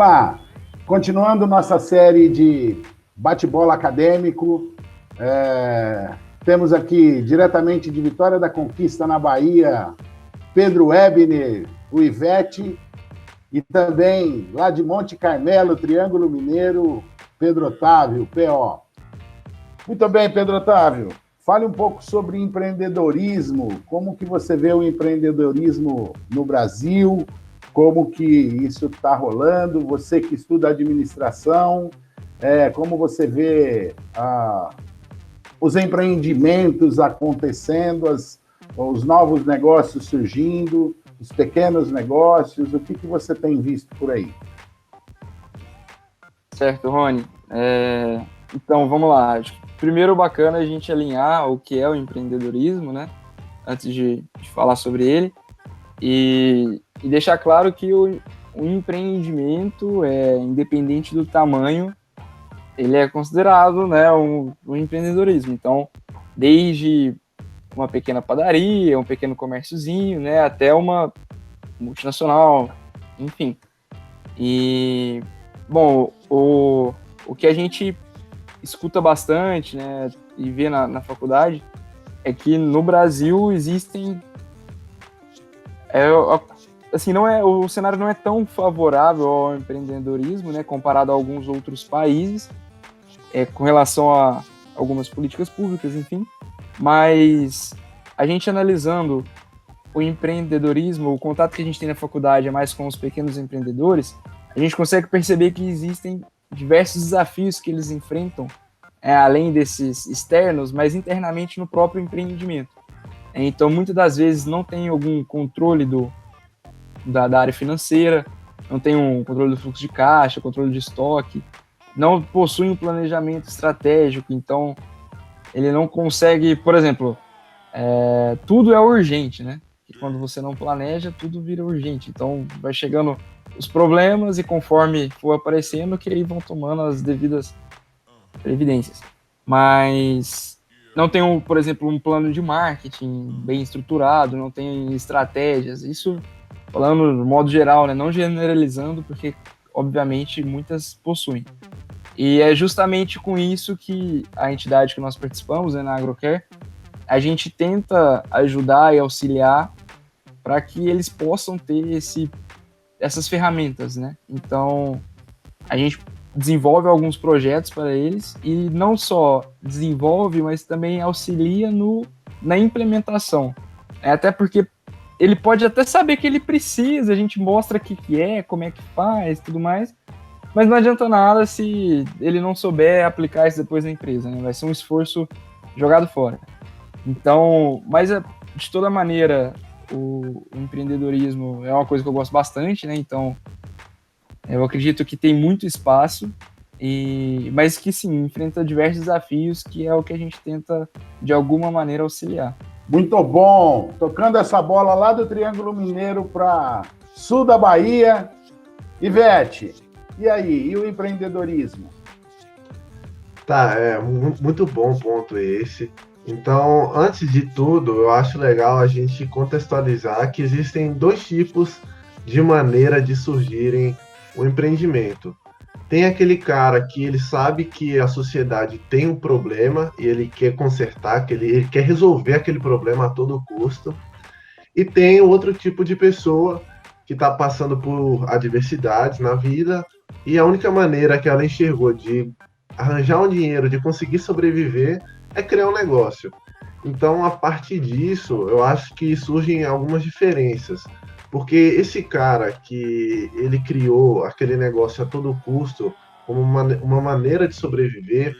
lá, continuando nossa série de bate-bola acadêmico, temos aqui, diretamente de Vitória da Conquista, na Bahia, Pedro Ebner, o Ivete, e também, lá de Monte Carmelo, Triângulo Mineiro, Pedro Otávio, PO. Muito bem, Pedro Otávio, fale um pouco sobre empreendedorismo, como que você vê o empreendedorismo no Brasil, como que isso está rolando, você que estuda administração, como você vê os empreendimentos acontecendo, os novos negócios surgindo, os pequenos negócios, o que você tem visto por aí? Certo, Rony. Então, vamos lá. Primeiro, bacana a gente alinhar o que é o empreendedorismo, né? Antes de falar sobre ele. E deixar claro que o empreendimento, independente do tamanho, ele é considerado, né, um empreendedorismo. Então, desde uma pequena padaria, um pequeno comérciozinho, né, até uma multinacional, enfim. E, bom, o que a gente escuta bastante, né, e vê na faculdade é que no Brasil existem assim, o cenário não é tão favorável ao empreendedorismo, né, comparado a alguns outros países, com relação a algumas políticas públicas, enfim, mas a gente analisando o empreendedorismo, o contato que a gente tem na faculdade é mais com os pequenos empreendedores, a gente consegue perceber que existem diversos desafios que eles enfrentam, além desses externos, mas internamente no próprio empreendimento. Então, muitas das vezes não tem algum controle da área financeira, não tem um controle do fluxo de caixa, controle de estoque, não possui um planejamento estratégico, então ele não consegue, por exemplo, tudo é urgente, né? E quando você não planeja, tudo vira urgente. Então, vai chegando os problemas e conforme for aparecendo, que aí vão tomando as devidas previdências. Mas não tem, por exemplo, um plano de marketing bem estruturado, não tem estratégias. Isso falando no modo geral, né? Não generalizando, porque, obviamente, muitas possuem. E é justamente com isso que a entidade que nós participamos, né, na Agrocare, a gente tenta ajudar e auxiliar para que eles possam ter essas ferramentas, né? Então, a gente desenvolve alguns projetos para eles e não só desenvolve, mas também auxilia na implementação. Até porque ele pode até saber que ele precisa, a gente mostra o que é, como é que faz, tudo mais, mas não adianta nada se ele não souber aplicar isso depois na empresa, né? Vai ser um esforço jogado fora. Então, mas de toda maneira, o empreendedorismo é uma coisa que eu gosto bastante, né? Então, eu acredito que tem muito espaço, mas que sim, enfrenta diversos desafios, que é o que a gente tenta, de alguma maneira, auxiliar. Muito bom! Tocando essa bola lá do Triângulo Mineiro para sul da Bahia. Ivete, e aí? E o empreendedorismo? Tá, muito bom ponto esse. Então, antes de tudo, eu acho legal a gente contextualizar que existem dois tipos de maneira de surgirem o empreendimento. Tem aquele cara que ele sabe que a sociedade tem um problema e ele quer consertar, que ele quer resolver aquele problema a todo custo. E tem outro tipo de pessoa que está passando por adversidades na vida e a única maneira que ela enxergou de arranjar um dinheiro, de conseguir sobreviver, é criar um negócio. Então, a partir disso, eu acho que surgem algumas diferenças. Porque esse cara que ele criou aquele negócio a todo custo, como uma maneira de sobreviver,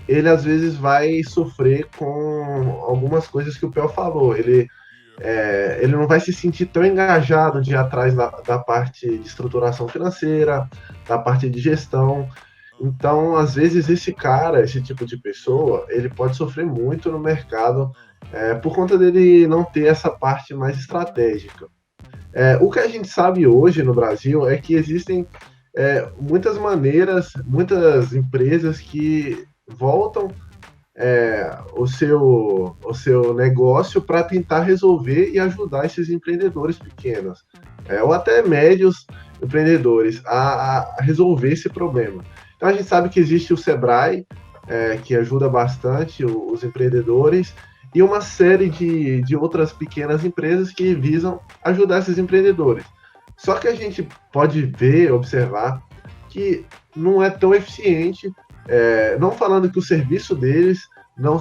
ele às vezes vai sofrer com algumas coisas que o Pel falou. Ele não vai se sentir tão engajado de ir atrás da parte de estruturação financeira, da parte de gestão. Então, às vezes, esse tipo de pessoa, ele pode sofrer muito no mercado por conta dele não ter essa parte mais estratégica. O que a gente sabe hoje no Brasil é que existem muitas maneiras, muitas empresas que voltam o seu negócio para tentar resolver e ajudar esses empreendedores pequenos. ou até médios empreendedores a resolver esse problema. Então a gente sabe que existe o Sebrae, que ajuda bastante os empreendedores, e uma série de outras pequenas empresas que visam ajudar esses empreendedores. Só que a gente pode ver, observar, que não é tão eficiente, não falando que o serviço deles não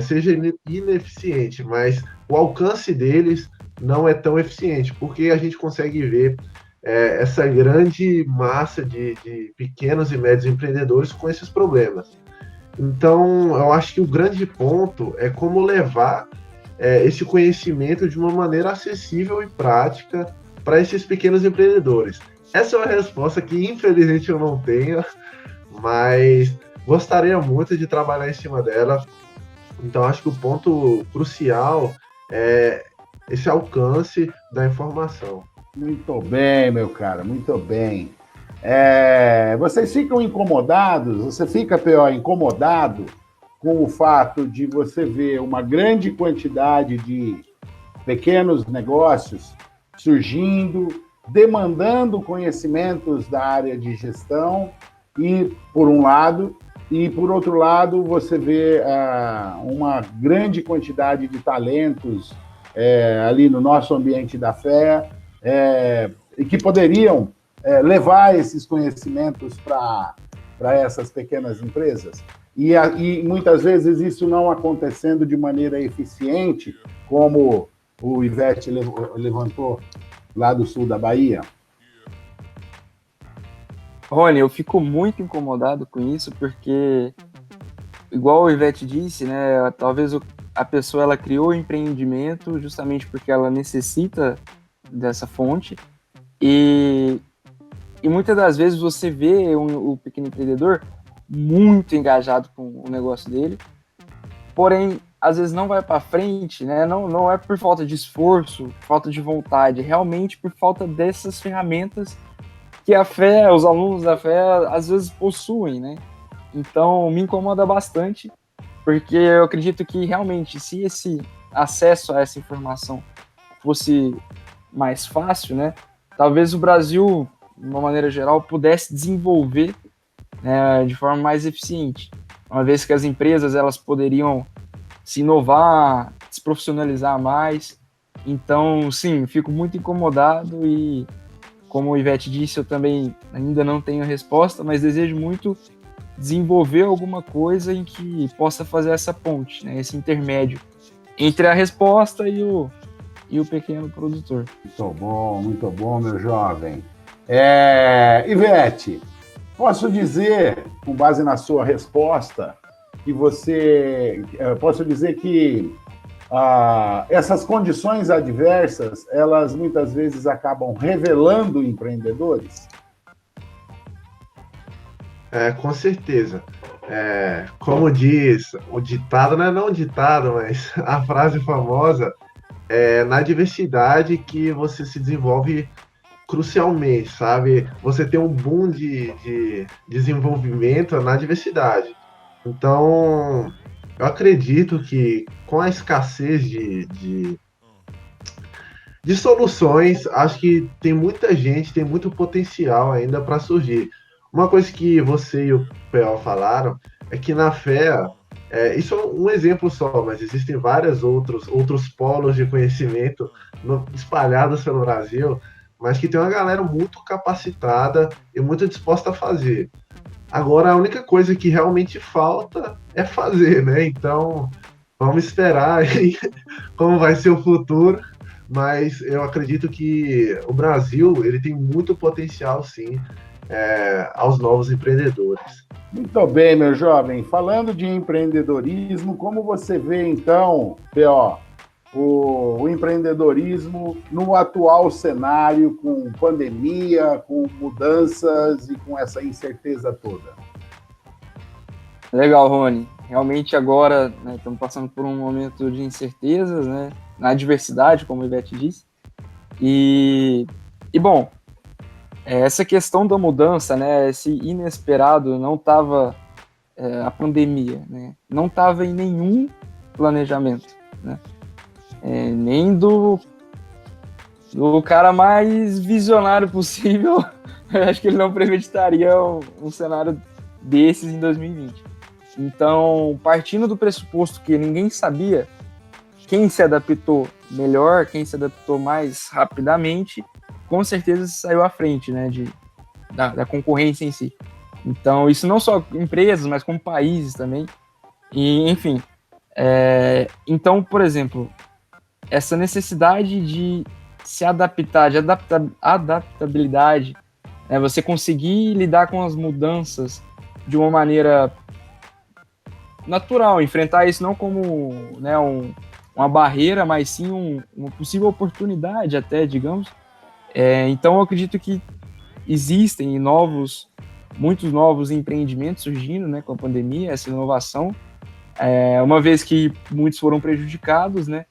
seja ineficiente, mas o alcance deles não é tão eficiente, porque a gente consegue ver essa grande massa de pequenos e médios empreendedores com esses problemas. Então, eu acho que o grande ponto é como levar esse conhecimento de uma maneira acessível e prática para esses pequenos empreendedores. Essa é uma resposta que, infelizmente, eu não tenho, mas gostaria muito de trabalhar em cima dela. Então, acho que o ponto crucial é esse alcance da informação. Muito bem, meu cara, muito bem. Vocês ficam incomodados, você fica, P.O., incomodado com o fato de você ver uma grande quantidade de pequenos negócios surgindo, demandando conhecimentos da área de gestão, e por um lado, e por outro lado, você vê uma grande quantidade de talentos ali no nosso ambiente da fé, e que poderiam levar esses conhecimentos para essas pequenas empresas. E muitas vezes isso não acontecendo de maneira eficiente, como o Ivete levantou lá do sul da Bahia. Rony, eu fico muito incomodado com isso, porque, igual o Ivete disse, né, talvez a pessoa ela criou o empreendimento justamente porque ela necessita dessa fonte, e muitas das vezes você vê o pequeno empreendedor muito engajado com o negócio dele, porém, às vezes não vai para frente, né? Não é por falta de esforço, falta de vontade, realmente por falta dessas ferramentas que a fé, os alunos da fé, às vezes possuem, né? Então, me incomoda bastante, porque eu acredito que realmente, se esse acesso a essa informação fosse mais fácil, né? Talvez o Brasil, de uma maneira geral, pudesse desenvolver, né, de forma mais eficiente, uma vez que as empresas elas poderiam se inovar, se profissionalizar mais. Então, sim, fico muito incomodado e, como o Ivete disse, eu também ainda não tenho resposta, mas desejo muito desenvolver alguma coisa em que possa fazer essa ponte, né, esse intermédio entre a resposta e o pequeno produtor. Muito bom, meu jovem. Ivete, posso dizer, com base na sua resposta, que posso dizer que essas condições adversas, elas muitas vezes acabam revelando empreendedores? Com certeza. Como diz o ditado, não o ditado, mas a frase famosa, na diversidade que você se desenvolve crucialmente, sabe? Você tem um boom de desenvolvimento na diversidade. Então, eu acredito que com a escassez de soluções, acho que tem muita gente, tem muito potencial ainda para surgir. Uma coisa que você e o P.O. falaram é que na fé, isso é um exemplo só, mas existem vários outros polos de conhecimento espalhados pelo Brasil, mas que tem uma galera muito capacitada e muito disposta a fazer. Agora, a única coisa que realmente falta é fazer, né? Então, vamos esperar aí como vai ser o futuro, mas eu acredito que o Brasil ele tem muito potencial, sim, aos novos empreendedores. Muito bem, meu jovem. Falando de empreendedorismo, como você vê, então, P.O., o empreendedorismo no atual cenário, com pandemia, com mudanças e com essa incerteza toda? Legal, Rony. Realmente agora, né, estamos passando por um momento de incertezas, né, na diversidade, como o Ivete disse. E bom, essa questão da mudança, né, esse inesperado, não estava a pandemia, né, não estava em nenhum planejamento, né, nem do O cara mais visionário possível, eu acho que ele não premeditaria um cenário desses em 2020. Então, partindo do pressuposto que ninguém sabia, quem se adaptou melhor, quem se adaptou mais rapidamente, com certeza saiu à frente, né, da concorrência em si. Então, isso não só empresas, mas como países também. E, enfim, então, por exemplo, essa necessidade de se adaptar, de adaptabilidade, né, você conseguir lidar com as mudanças de uma maneira natural, enfrentar isso não como, né, uma barreira, mas sim uma possível oportunidade até, digamos. Então, eu acredito que existem muitos novos empreendimentos surgindo, né, com a pandemia, essa inovação, uma vez que muitos foram prejudicados, né?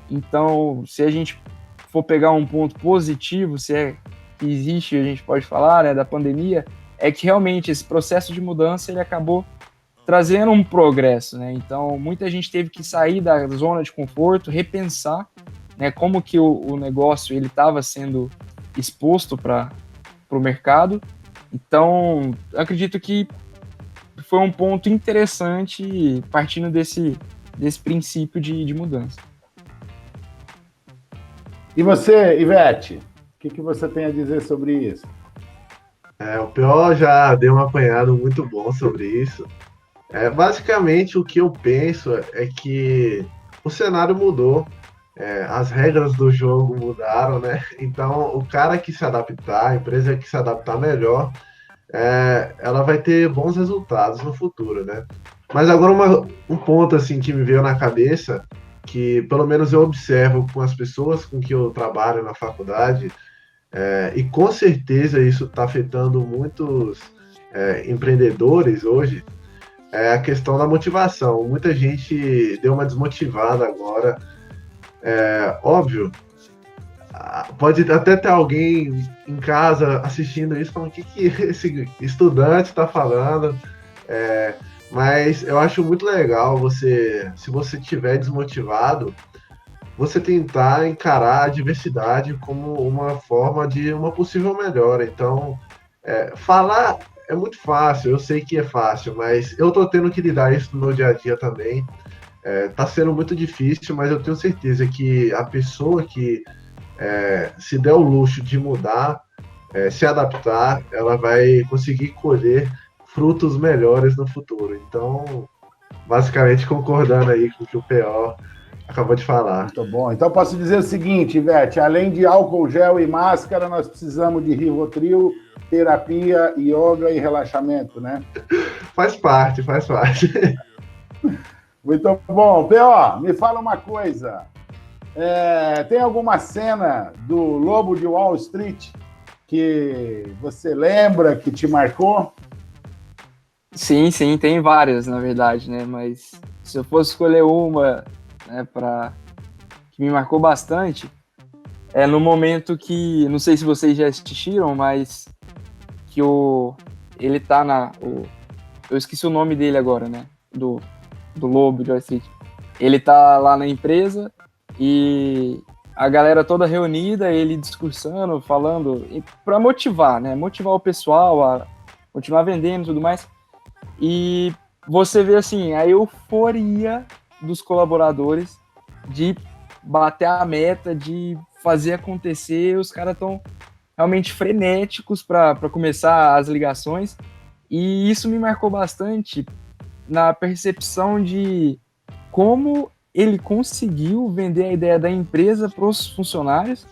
Então, se a gente for pegar um ponto positivo, se é que existe, a gente pode falar, né, da pandemia, é que realmente esse processo de mudança ele acabou trazendo um progresso, né? Então, muita gente teve que sair da zona de conforto, repensar, né, como que o negócio ele estava sendo exposto para o mercado. Então, acredito que foi um ponto interessante partindo desse princípio de mudança. E você, Ivete, o que você tem a dizer sobre isso? O PO já deu um apanhado muito bom sobre isso. Basicamente, o que eu penso é que o cenário mudou, as regras do jogo mudaram, né? Então, o cara que se adaptar, a empresa que se adaptar melhor, ela vai ter bons resultados no futuro, né? Mas agora um ponto assim que me veio na cabeça, que pelo menos eu observo com as pessoas com que eu trabalho na faculdade, e com certeza isso está afetando muitos empreendedores hoje, é a questão da motivação. Muita gente deu uma desmotivada agora. Óbvio, pode até ter alguém em casa assistindo isso falando o que esse estudante está falando, mas eu acho muito legal se você estiver desmotivado, você tentar encarar a diversidade como uma forma de uma possível melhora. Então, falar é muito fácil, eu sei que é fácil, mas eu estou tendo que lidar isso no meu dia a dia também. Está sendo muito difícil, mas eu tenho certeza que a pessoa que se der o luxo de mudar, se adaptar, ela vai conseguir colher frutos melhores no futuro. Então, basicamente concordando aí com o que o PO acabou de falar. Muito bom. Então, posso dizer o seguinte, Ivete, além de álcool gel e máscara, nós precisamos de Rivotril, terapia, yoga e relaxamento, né? Faz parte. Muito bom. P.O., me fala uma coisa. Tem alguma cena do Lobo de Wall Street que você lembra, que te marcou? Sim, tem várias, na verdade, né? Mas se eu fosse escolher uma, né, que me marcou bastante, no momento que, não sei se vocês já assistiram, mas que ele tá eu esqueci o nome dele agora, né? Do Lobo de Wall Street. Ele tá lá na empresa e a galera toda reunida, ele discursando, falando, para motivar, né? Motivar o pessoal a continuar vendendo e tudo mais. E você vê, assim, a euforia dos colaboradores de bater a meta, de fazer acontecer. Os caras estão realmente frenéticos para começar as ligações. E isso me marcou bastante na percepção de como ele conseguiu vender a ideia da empresa para os funcionários,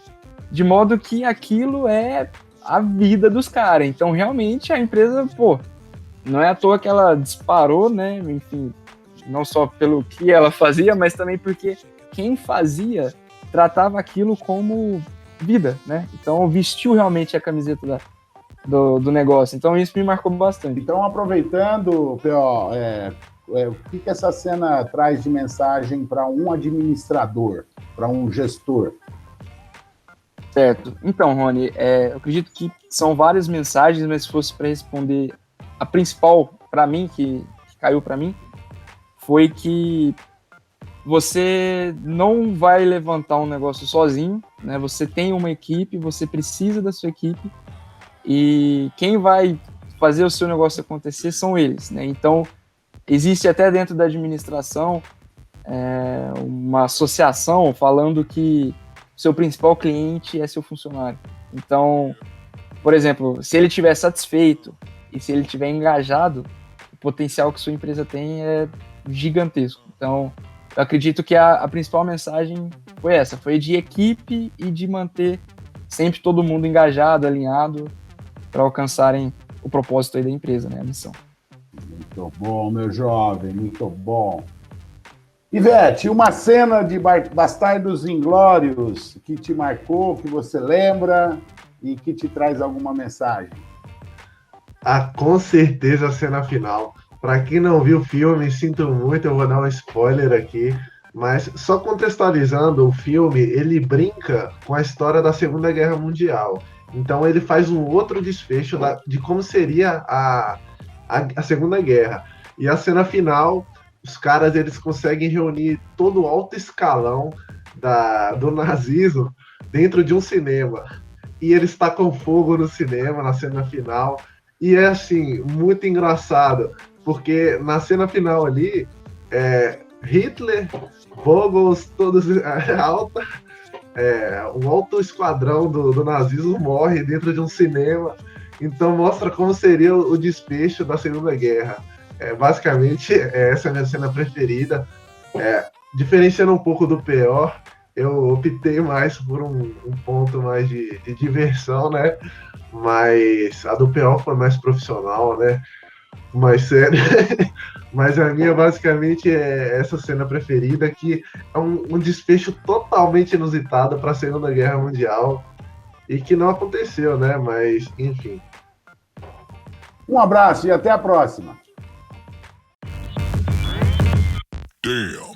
de modo que aquilo é a vida dos caras. Então, realmente, a empresa, não é à toa que ela disparou, né? Enfim, não só pelo que ela fazia, mas também porque quem fazia tratava aquilo como vida, né? Então, vestiu realmente a camiseta do negócio. Então, isso me marcou bastante. Então, aproveitando, P.O., o que essa cena traz de mensagem para um administrador, para um gestor? Certo. Então, Rony, eu acredito que são várias mensagens, mas se fosse para responder, a principal, para mim, que caiu para mim, foi que você não vai levantar um negócio sozinho, né? Você tem uma equipe, você precisa da sua equipe, e quem vai fazer o seu negócio acontecer são eles, né? Então, existe até dentro da administração uma associação falando que seu principal cliente é seu funcionário. Então, por exemplo, se ele estiver satisfeito e se ele estiver engajado, o potencial que sua empresa tem é gigantesco. Então, eu acredito que a principal mensagem foi essa, foi de equipe e de manter sempre todo mundo engajado, alinhado, para alcançarem o propósito aí da empresa, né, a missão. Muito bom, meu jovem, muito bom. Ivete, uma cena de Bastardos Inglórios que te marcou, que você lembra e que te traz alguma mensagem? Com certeza a cena final. Para quem não viu o filme, sinto muito, eu vou dar um spoiler aqui, mas só contextualizando, o filme, ele brinca com a história da Segunda Guerra Mundial. Então ele faz um outro desfecho de como seria a Segunda Guerra. E a cena final, os caras eles conseguem reunir todo o alto escalão do nazismo dentro de um cinema. E eles tacam fogo no cinema, na cena final. E é assim, muito engraçado, porque na cena final ali, Hitler, Vogels, todos um alto esquadrão do nazismo morre dentro de um cinema. Então mostra como seria o desfecho da Segunda Guerra. Basicamente, essa é a minha cena preferida. Diferenciando um pouco do pior, eu optei mais por um ponto mais de diversão, né? Mas a do pior foi mais profissional, né? Mais sério. Mas a minha, basicamente, é essa cena preferida, que é um desfecho totalmente inusitado para a Segunda Guerra Mundial e que não aconteceu, né? Mas, enfim. Um abraço e até a próxima. Damn.